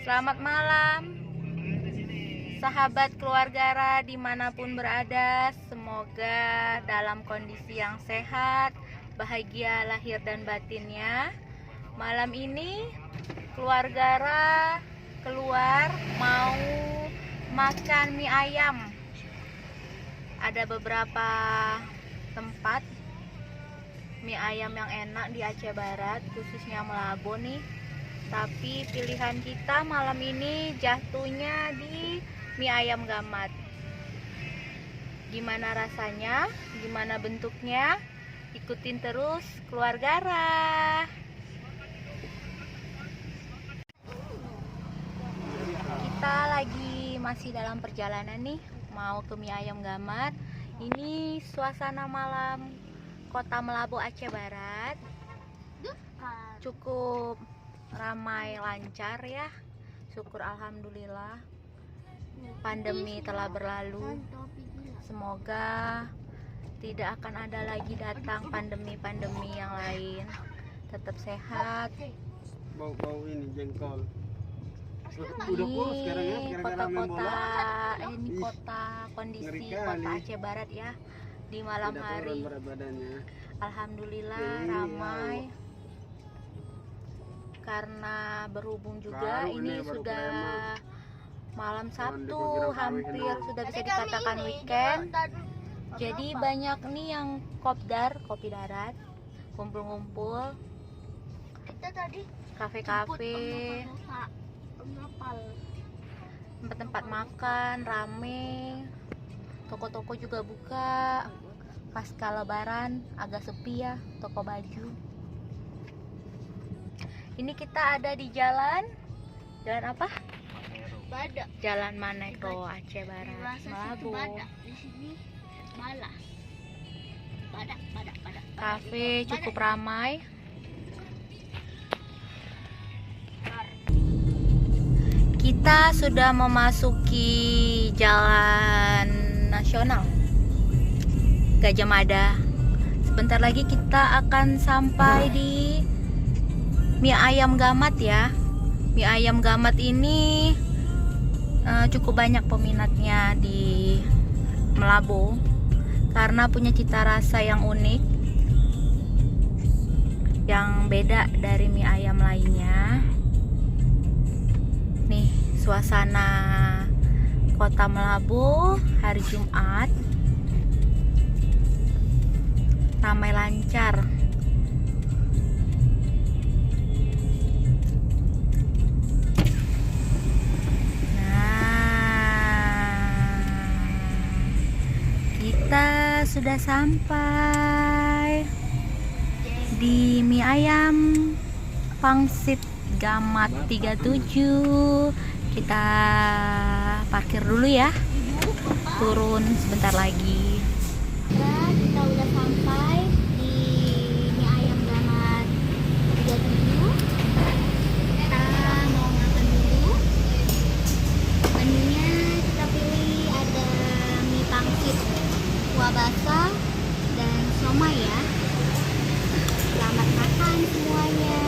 Selamat malam, sahabat keluarga dimanapun berada. Semoga dalam kondisi yang sehat, bahagia lahir dan batinnya. Malam ini keluarga keluar mau makan mie ayam. Ada beberapa tempat mie ayam yang enak di Aceh Barat, khususnya Malabo nih. Tapi pilihan kita malam ini jatuhnya di mie ayam Gamat. Gimana rasanya? Gimana bentuknya? Ikutin terus keluarga Kita lagi masih dalam perjalanan nih, mau ke mie ayam Gamat. Ini suasana malam Kota Malabo, Aceh Barat. Cukup ramai lancar ya, syukur alhamdulillah. Pandemi telah berlalu, semoga tidak akan ada lagi datang pandemi-pandemi yang lain. Tetap sehat. Bau ini jengkol udah kurus sekarang ya, kota-kota ini kota kondisi kota Aceh Barat ya, di malam hari alhamdulillah ramai. Karena berhubung juga ini sudah malam Sabtu, hampir sudah bisa dikatakan weekend. Jadi banyak nih yang kopi darat, kumpul-kumpul, kafe-kafe, tempat-tempat makan rame, toko-toko juga buka. Pasca lebaran agak sepi ya toko baju. Ini kita ada di jalan apa? Badak. Jalan Manado, Aceh Barat, Malabo. Di sini malas. Badak. Kafe cukup ramai. Kita sudah memasuki jalan nasional Gajah Mada. Sebentar lagi kita akan sampai di mie ayam Gamat ya. Mie ayam Gamat ini cukup banyak peminatnya di Malabo karena punya cita rasa yang unik, yang beda dari mie ayam lainnya. Nih suasana kota Malabo hari Jumat, ramai lancar. Kita sudah sampai di mie ayam Pangsit Gamat 37. Kita parkir dulu ya, turun sebentar lagi. Kita udah sampai di mie ayam Gamat 37. Kita mau makan dulu. Menunya kita pilih ada mie pangsit, kuah basah, dan siomay ya. Selamat makan semuanya.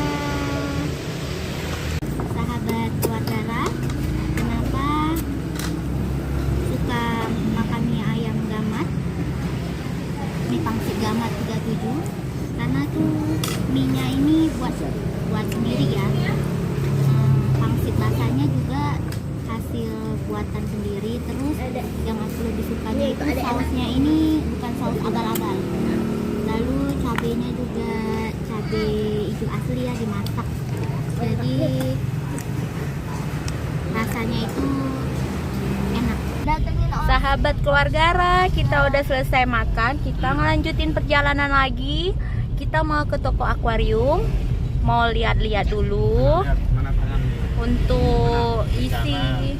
Sahabat keluarga, kenapa suka makan mie ayam Gamat, mie pangsit Gamat 37? Karena tuh mie-nya ini buat sendiri ya. Pangsit basahnya juga hasil buatan sendiri. Terus yang aku lebih sukanya itu sausnya ini bukan saus abal-abal. Lalu cabenya juga cabai hijau asli ya, dimasak. Jadi rasanya itu enak. Sahabat keluarga kita udah selesai makan. Kita ngelanjutin perjalanan lagi. Kita mau ke toko akuarium, mau lihat-lihat dulu untuk isi.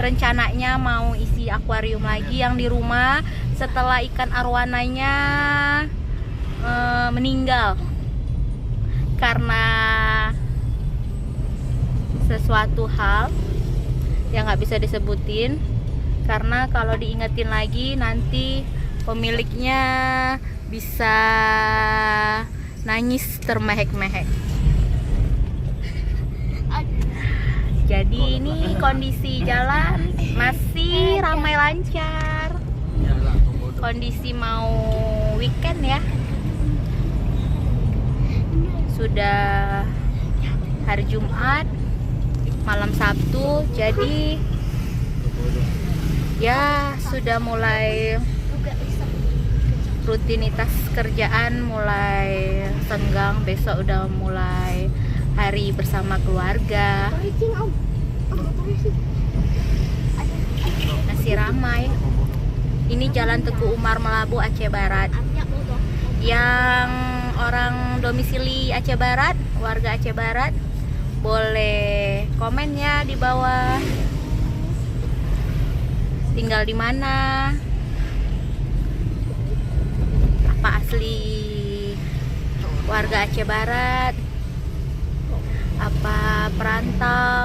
Rencananya mau isi akuarium lagi yang di rumah setelah ikan arwananya meninggal karena sesuatu hal yang nggak bisa disebutin. Karena kalau diingetin lagi nanti pemiliknya bisa nangis termehek-mehek. Jadi ini kondisi jalan masih ramai lancar. Kondisi mau weekend ya. Sudah hari Jumat, malam Sabtu, jadi ya sudah mulai rutinitas kerjaan mulai senggang. Besok udah mulai hari bersama keluarga. Masih ramai. Ini Jalan Teguh Umar Melabu, Aceh Barat. Yang orang domisili Aceh Barat, warga Aceh Barat, boleh komen ya di bawah. Tinggal di mana? Apa asli warga Aceh Barat? Apa perantau?